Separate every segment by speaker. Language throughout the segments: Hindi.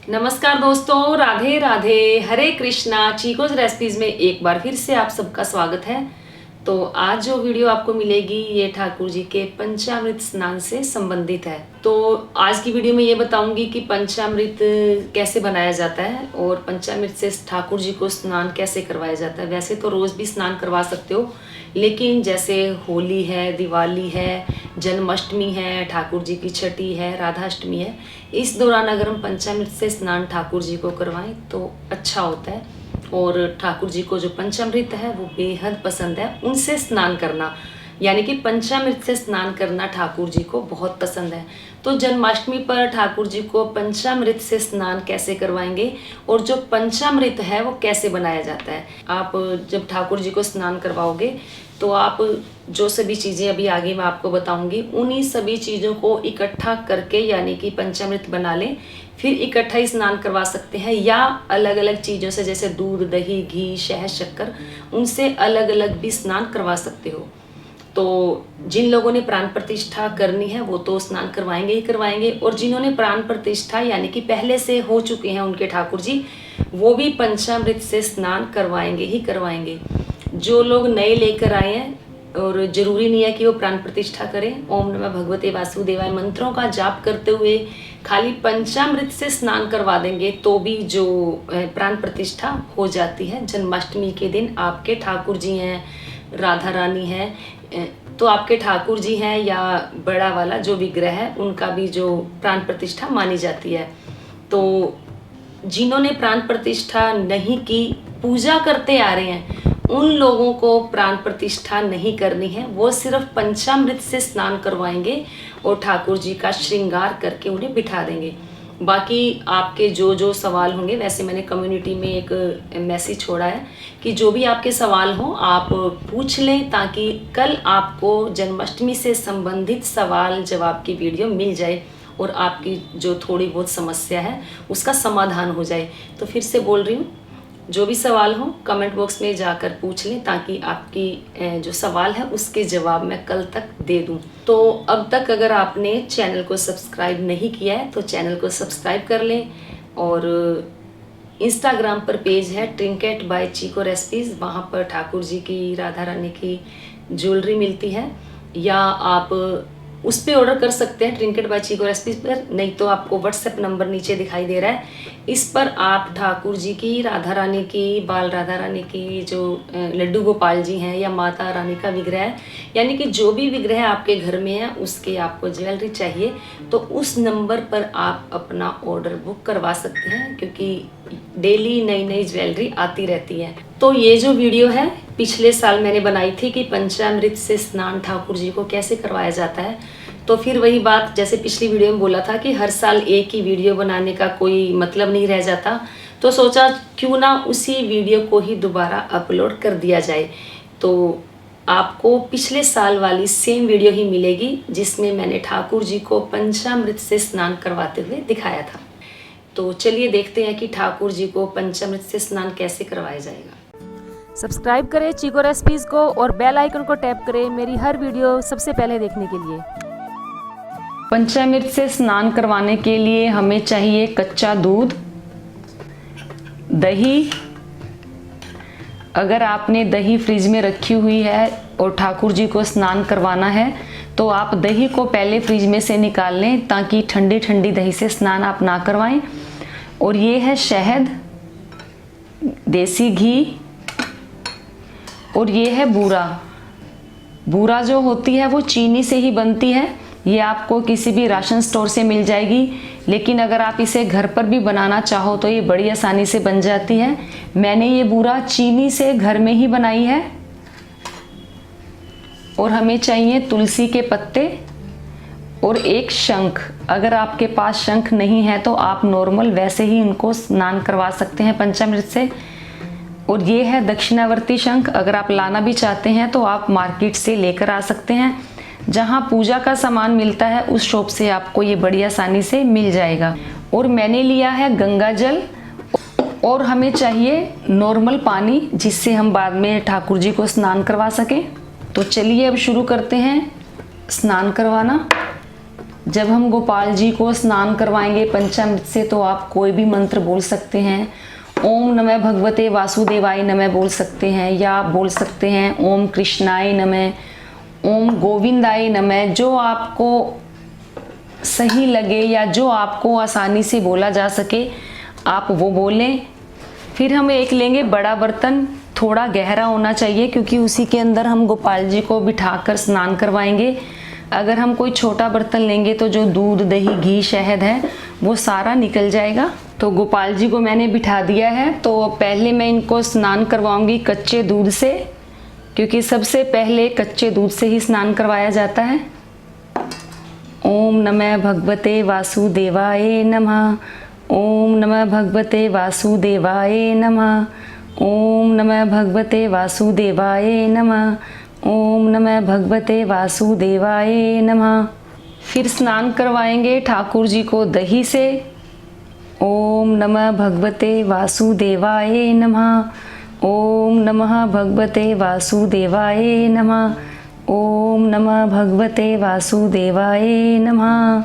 Speaker 1: नमस्कार दोस्तों, राधे राधे, हरे कृष्णा। चीकोज रेसिपीज में एक बार फिर से आप सबका स्वागत है। तो आज जो वीडियो आपको मिलेगी ये ठाकुर जी के पंचामृत स्नान से संबंधित है। तो आज की वीडियो में ये बताऊंगी कि पंचामृत कैसे बनाया जाता है और पंचामृत से ठाकुर जी को स्नान कैसे करवाया जाता है। वैसे तो रोज भी स्नान करवा सकते हो, लेकिन जैसे होली है, दिवाली है, जन्माष्टमी है, ठाकुर जी की छठी है, राधाष्टमी है, इस दौरान अगर हम पंचामृत से स्नान ठाकुर जी को करवाएं तो अच्छा होता है। और ठाकुर जी को जो पंचामृत है वो बेहद पसंद है, उनसे स्नान करना यानी कि पंचामृत से स्नान करना ठाकुर जी को बहुत पसंद है। तो जन्माष्टमी पर ठाकुर जी को पंचामृत से स्नान कैसे करवाएंगे और जो पंचामृत है वो कैसे बनाया जाता है। आप जब ठाकुर जी को स्नान करवाओगे तो आप जो सभी चीज़ें अभी आगे मैं आपको बताऊंगी, उन्हीं सभी चीज़ों को इकट्ठा करके यानी कि पंचामृत बना लें, फिर इकट्ठा ही स्नान करवा सकते हैं या अलग अलग चीज़ों से जैसे दूध, दही, घी, शहद, शक्कर, उनसे अलग अलग भी स्नान करवा सकते हो। तो जिन लोगों ने प्राण प्रतिष्ठा करनी है वो तो स्नान करवाएंगे ही करवाएंगे, और जिन्होंने प्राण प्रतिष्ठा यानी कि पहले से हो चुके हैं उनके ठाकुर जी, वो भी पंचामृत से स्नान करवाएंगे ही करवाएंगे। जो लोग नए लेकर आए हैं, और जरूरी नहीं है कि वो प्राण प्रतिष्ठा करें, ओम नमः भगवते वासुदेवाय मंत्रों का जाप करते हुए खाली पंचामृत से स्नान करवा देंगे तो भी जो प्राण प्रतिष्ठा हो जाती है। जन्माष्टमी के दिन आपके ठाकुर जी हैं, राधा रानी है, तो आपके ठाकुर जी हैं या बड़ा वाला जो विग्रह है उनका भी जो प्राण प्रतिष्ठा मानी जाती है। तो जिन्होंने प्राण प्रतिष्ठा नहीं की, पूजा करते आ रहे हैं, उन लोगों को प्राण प्रतिष्ठा नहीं करनी है, वो सिर्फ पंचामृत से स्नान करवाएंगे और ठाकुर जी का श्रृंगार करके उन्हें बिठा देंगे। बाकी आपके जो जो सवाल होंगे, वैसे मैंने कम्युनिटी में एक मैसेज छोड़ा है कि जो भी आपके सवाल हों आप पूछ लें, ताकि कल आपको जन्माष्टमी से संबंधित सवाल जवाब की वीडियो मिल जाए और आपकी जो थोड़ी बहुत समस्या है उसका समाधान हो जाए। तो फिर से बोल रही हूँ, जो भी सवाल हो कमेंट बॉक्स में जाकर पूछ लें, ताकि आपकी जो सवाल है उसके जवाब मैं कल तक दे दूं। तो अब तक अगर आपने चैनल को सब्सक्राइब नहीं किया है तो चैनल को सब्सक्राइब कर लें, और इंस्टाग्राम पर पेज है ट्रिंकेट बाय चीको रेसिपीज़, वहाँ पर ठाकुर जी की, राधा रानी की ज्वेलरी मिलती है, या आप उस पर ऑर्डर कर सकते हैं ट्रिंकेट बाय चीको रेसिपीज पर। नहीं तो आपको व्हाट्सएप नंबर नीचे दिखाई दे रहा है, इस पर आप ठाकुर जी की, राधा रानी की, बाल राधा रानी की, जो लड्डू गोपाल जी हैं, या माता रानी का विग्रह है, यानी कि जो भी विग्रह आपके घर में है उसके आपको ज्वेलरी चाहिए, तो उस नंबर पर आप अपना ऑर्डर बुक करवा सकते हैं, क्योंकि डेली नई नई ज्वेलरी आती रहती है। तो ये जो वीडियो है पिछले साल मैंने बनाई थी कि पंचामृत से स्नान ठाकुर जी को कैसे करवाया जाता है। तो फिर वही बात, जैसे पिछली वीडियो में बोला था कि हर साल एक ही वीडियो बनाने का कोई मतलब नहीं रह जाता, तो सोचा क्यों ना उसी वीडियो को ही दोबारा अपलोड कर दिया जाए। तो आपको पिछले साल वाली सेम वीडियो ही मिलेगी जिसमें मैंने ठाकुर जी को पंचामृत से स्नान करवाते हुए दिखाया था। तो चलिए देखते हैं कि ठाकुर जी को पंचामृत से स्नान कैसे करवाया जाएगा।
Speaker 2: सब्सक्राइब करें चीको रेसिपीज़ को और बेल आइकन को टैप करें मेरी हर वीडियो सबसे पहले देखने के लिए।
Speaker 1: पंचामृत से स्नान करवाने के लिए हमें चाहिए कच्चा दूध, दही। अगर आपने दही फ्रिज में रखी हुई है और ठाकुर जी को स्नान करवाना है तो आप दही को पहले फ्रिज में से निकाल लें, ताकि ठंडी ठंडी दही से स्नान आप ना करवाएं। और ये है शहद, देसी घी, और ये है बूरा। बूरा जो होती है वो चीनी से ही बनती है, ये आपको किसी भी राशन स्टोर से मिल जाएगी, लेकिन अगर आप इसे घर पर भी बनाना चाहो तो ये बड़ी आसानी से बन जाती है। मैंने ये बूरा चीनी से घर में ही बनाई है। और हमें चाहिए तुलसी के पत्ते और एक शंख। अगर आपके पास शंख नहीं है तो आप नॉर्मल वैसे ही इनको स्नान करवा सकते हैं पंचामृत से। और ये है दक्षिणावर्ती शंख, अगर आप लाना भी चाहते हैं तो आप मार्केट से लेकर आ सकते हैं। जहां पूजा का सामान मिलता है उस शॉप से आपको ये बड़ी आसानी से मिल जाएगा। और मैंने लिया है गंगा जल, और हमें चाहिए नॉर्मल पानी जिससे हम बाद में ठाकुर जी को स्नान करवा सकें। तो चलिए अब शुरू करते हैं स्नान करवाना। जब हम गोपाल जी को स्नान करवाएंगे पंचामृत से तो आप कोई भी मंत्र बोल सकते हैं। ओम नमः भगवते वासुदेवाय नमः बोल सकते हैं, या आप बोल सकते हैं ओम कृष्णाय नमः, ओम गोविंदाय नमः, जो आपको सही लगे या जो आपको आसानी से बोला जा सके आप वो बोलें। फिर हम एक लेंगे बड़ा बर्तन, थोड़ा गहरा होना चाहिए क्योंकि उसी के अंदर हम गोपाल जी को बिठाकर स्नान करवाएंगे। अगर हम कोई छोटा बर्तन लेंगे तो जो दूध, दही, घी, शहद है वो सारा निकल जाएगा। तो गोपाल जी को मैंने बिठा दिया है। तो पहले मैं इनको स्नान करवाऊंगी कच्चे दूध से, क्योंकि सबसे पहले कच्चे दूध से ही स्नान करवाया जाता है। ओम नमः भगवते वासुदेवाय नमः। ओम नमः भगवते वासुदेवाय नमः। ओम नमः भगवते वासुदेवाय नमः। ओम नमः भगवते वासुदेवाय नमः। फिर स्नान करवाएंगे ठाकुर जी को दही से। ओम नमः भगवते वासुदेवाय नमः। ओम नमः भगवते वासुदेवाय नमः। ओम नमः भगवते वासुदेवाय नमः।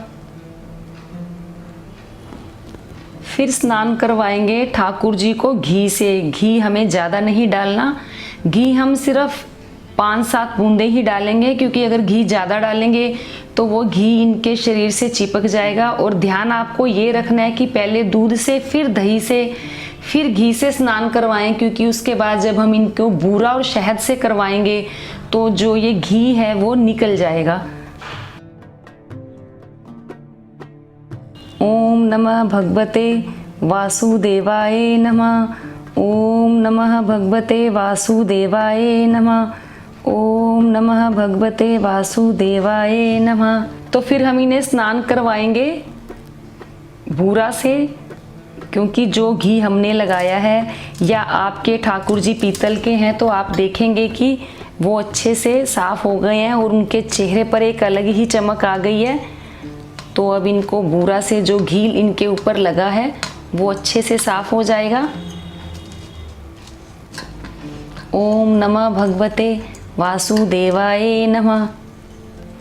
Speaker 1: फिर स्नान करवाएंगे ठाकुर जी को घी से। घी हमें ज़्यादा नहीं डालना, घी हम सिर्फ 5-7 बूंदे ही डालेंगे, क्योंकि अगर घी ज़्यादा डालेंगे तो वो घी इनके शरीर से चिपक जाएगा। और ध्यान आपको ये रखना है कि पहले दूध से, फिर दही से, फिर घी से स्नान करवाएं, क्योंकि उसके बाद जब हम इनको बूरा और शहद से करवाएंगे तो जो ये घी है वो निकल जाएगा। ओम नमः भगवते वासुदेवाय नमः। ओम नमः भगवते वासुदेवाय नमः। ओम नमः भगवते वासुदेवाय नमः। तो फिर हम इन्हें स्नान करवाएंगे बूरा से, क्योंकि जो घी हमने लगाया है, या आपके ठाकुर जी पीतल के हैं तो आप देखेंगे कि वो अच्छे से साफ हो गए हैं और उनके चेहरे पर एक अलग ही चमक आ गई है। तो अब इनको बूरा से जो घी इनके ऊपर लगा है वो अच्छे से साफ हो जाएगा। ओम नमः भगवते वासुदेवाय नमः।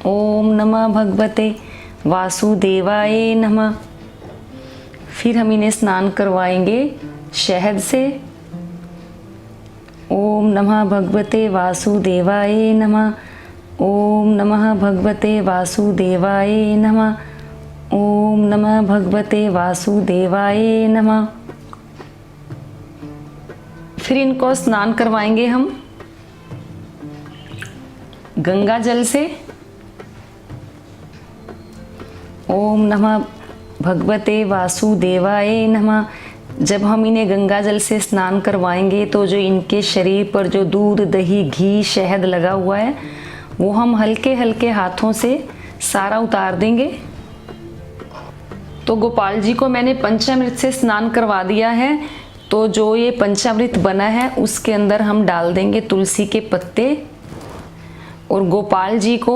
Speaker 1: ओम नमः भगवते वासुदेवाय नमः। फिर हम इन्हें स्नान करवाएंगे शहद से। ओम नमः भगवते वासुदेवाय नमः। ओम नमः भगवते वासुदेवाय नमः। ओम नमः भगवते वासुदेवाय नमः। फिर इनको स्नान करवाएंगे हम गंगा जल से। ओम नमः भगवते वासुदेवाय नमः। जब हम इन्हें गंगा जल से स्नान करवाएंगे तो जो इनके शरीर पर जो दूध, दही, घी, शहद लगा हुआ है वो हम हल्के हल्के हाथों से सारा उतार देंगे। तो गोपाल जी को मैंने पंचामृत से स्नान करवा दिया है। तो जो ये पंचामृत बना है उसके अंदर हम डाल देंगे तुलसी के पत्ते, और गोपाल जी को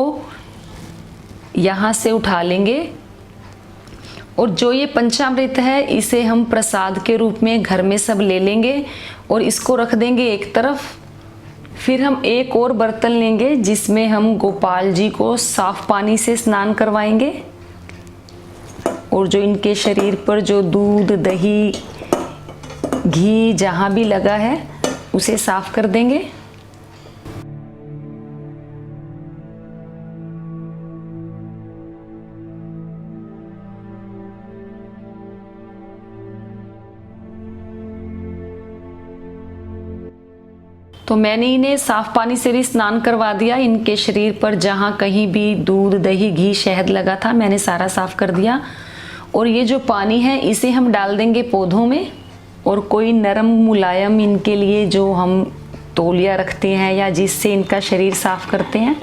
Speaker 1: यहाँ से उठा लेंगे। और जो ये पंचामृत है इसे हम प्रसाद के रूप में घर में सब ले लेंगे और इसको रख देंगे एक तरफ। फिर हम एक और बर्तन लेंगे जिसमें हम गोपाल जी को साफ पानी से स्नान करवाएंगे, और जो इनके शरीर पर जो दूध, दही, घी जहाँ भी लगा है उसे साफ कर देंगे। तो मैंने इन्हें साफ पानी से भी स्नान करवा दिया। इनके शरीर पर जहाँ कहीं भी दूध, दही, घी, शहद लगा था मैंने सारा साफ कर दिया। और ये जो पानी है इसे हम डाल देंगे पौधों में, और कोई नरम मुलायम इनके लिए जो हम तौलिया रखते हैं या जिससे इनका शरीर साफ करते हैं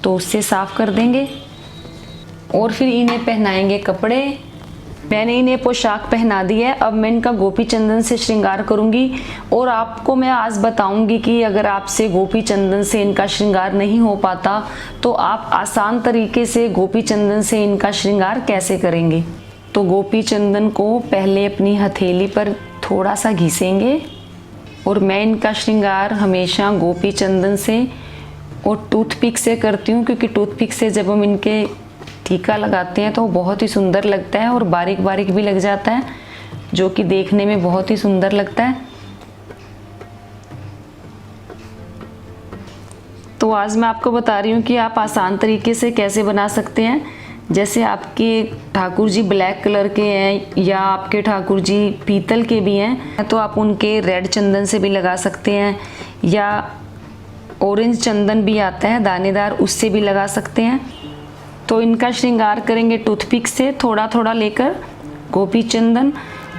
Speaker 1: तो उससे साफ कर देंगे। और फिर इन्हें पहनाएंगे कपड़े। मैंने इन्हें पोशाक पहना दी है। अब मैं इनका गोपी चंदन से श्रृंगार करूंगी, और आपको मैं आज बताऊंगी कि अगर आपसे गोपी चंदन से इनका श्रृंगार नहीं हो पाता तो आप आसान तरीके से गोपी चंदन से इनका श्रृंगार कैसे करेंगे। तो गोपी चंदन को पहले अपनी हथेली पर थोड़ा सा घिसेंगे, और मैं इनका श्रृंगार हमेशा गोपी चंदन से और टूथपिक से करती हूँ, क्योंकि टूथपिक से जब हम इनके टीका लगाते हैं तो बहुत ही सुंदर लगता है और बारीक बारीक भी लग जाता है, जो कि देखने में बहुत ही सुंदर लगता है। तो आज मैं आपको बता रही हूँ कि आप आसान तरीके से कैसे बना सकते हैं। जैसे आपके ठाकुर जी ब्लैक कलर के हैं या आपके ठाकुर जी पीतल के भी हैं, तो आप उनके रेड चंदन से भी लगा सकते हैं, या ऑरेंज चंदन भी आता है दानेदार, उससे भी लगा सकते हैं। तो इनका श्रृंगार करेंगे टूथपिक से थोड़ा थोड़ा लेकर गोपी चंदन,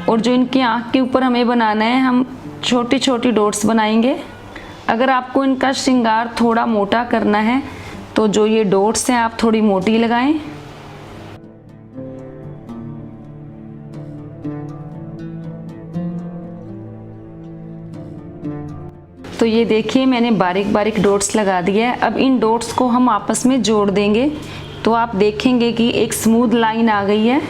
Speaker 1: और जो इनकी आँख के ऊपर हमें बनाना है, हम छोटी छोटी डॉट्स बनाएंगे। अगर आपको इनका श्रृंगार थोड़ा मोटा करना है तो जो ये डॉट्स हैं आप थोड़ी मोटी लगाएं। तो ये देखिए मैंने बारीक बारीक डॉट्स लगा दिया है। अब इन डॉट्स को हम आपस में जोड़ देंगे तो आप देखेंगे कि एक स्मूथ लाइन आ गई है।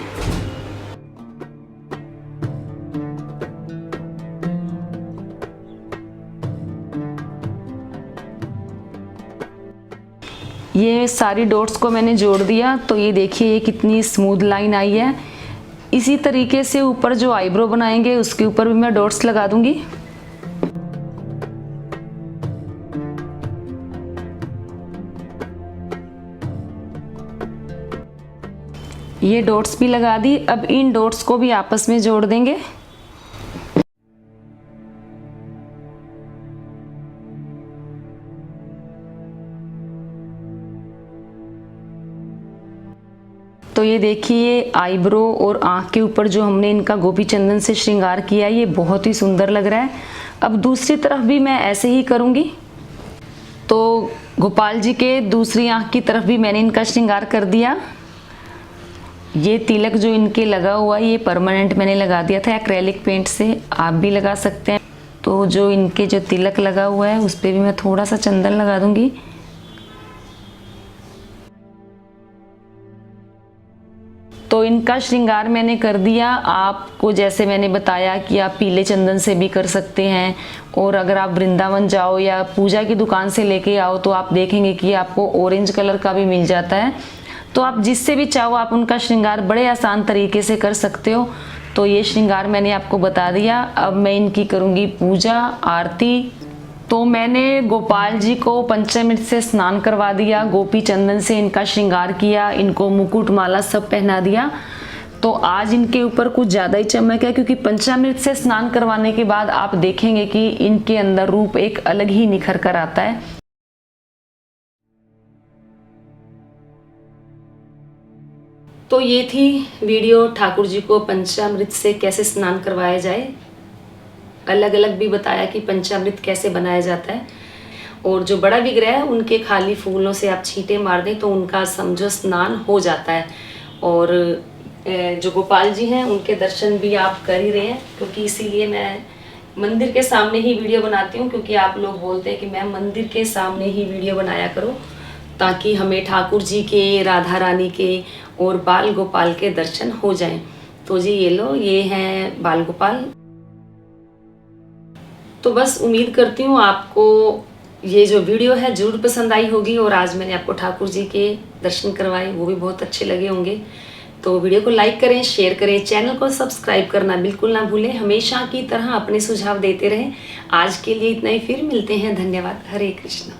Speaker 1: ये सारी डॉट्स को मैंने जोड़ दिया, तो ये देखिए ये कितनी स्मूथ लाइन आई है। इसी तरीके से ऊपर जो आईब्रो बनाएंगे उसके ऊपर भी मैं डॉट्स लगा दूंगी। ये डॉट्स भी लगा दी। अब इन डॉट्स को भी आपस में जोड़ देंगे। तो ये देखिए आईब्रो और आँख के ऊपर जो हमने इनका गोपी चंदन से श्रृंगार किया, ये बहुत ही सुंदर लग रहा है। अब दूसरी तरफ भी मैं ऐसे ही करूँगी। तो गोपाल जी के दूसरी आँख की तरफ भी मैंने इनका श्रृंगार कर दिया। ये तिलक जो इनके लगा हुआ है ये परमानेंट मैंने लगा दिया था एक्रेलिक पेंट से, आप भी लगा सकते हैं। तो जो इनके जो तिलक लगा हुआ है उस पर भी मैं थोड़ा सा चंदन लगा दूंगी। तो इनका श्रृंगार मैंने कर दिया। आपको जैसे मैंने बताया कि आप पीले चंदन से भी कर सकते हैं, और अगर आप वृंदावन जाओ या पूजा की दुकान से लेके आओ तो आप देखेंगे कि आपको ऑरेंज कलर का भी मिल जाता है। तो आप जिससे भी चाहो आप उनका श्रृंगार बड़े आसान तरीके से कर सकते हो। तो ये श्रृंगार मैंने आपको बता दिया। अब मैं इनकी करूँगी पूजा आरती। तो मैंने गोपाल जी को पंचामृत से स्नान करवा दिया, गोपी चंदन से इनका श्रृंगार किया, इनको मुकुट माला सब पहना दिया। तो आज इनके ऊपर कुछ ज़्यादा ही चमक है, क्योंकि पंचामृत से स्नान करवाने के बाद आप देखेंगे कि इनके अंदर रूप एक अलग ही निखर कर आता है। तो ये थी वीडियो ठाकुर जी को पंचामृत से कैसे स्नान करवाया जाए। अलग अलग भी बताया कि पंचामृत कैसे बनाया जाता है। और जो बड़ा विग्रह है उनके खाली फूलों से आप छींटे मार दें तो उनका समझो स्नान हो जाता है। और जो गोपाल जी हैं उनके दर्शन भी आप कर ही रहे हैं, क्योंकि इसीलिए मैं मंदिर के सामने ही वीडियो बनाती हूँ, क्योंकि आप लोग बोलते हैं कि मैं मंदिर के सामने ही वीडियो बनाया करो ताकि हमें ठाकुर जी के, राधा रानी के और बाल गोपाल के दर्शन हो जाएं। तो जी ये लो, ये हैं बाल गोपाल। तो बस उम्मीद करती हूँ आपको ये जो वीडियो है जरूर पसंद आई होगी, और आज मैंने आपको ठाकुर जी के दर्शन करवाए वो भी बहुत अच्छे लगे होंगे। तो वीडियो को लाइक करें, शेयर करें, चैनल को सब्सक्राइब करना बिल्कुल ना भूलें। हमेशा की तरह अपने सुझाव देते रहें। आज के लिए इतना ही, फिर मिलते हैं। धन्यवाद। हरे कृष्णा।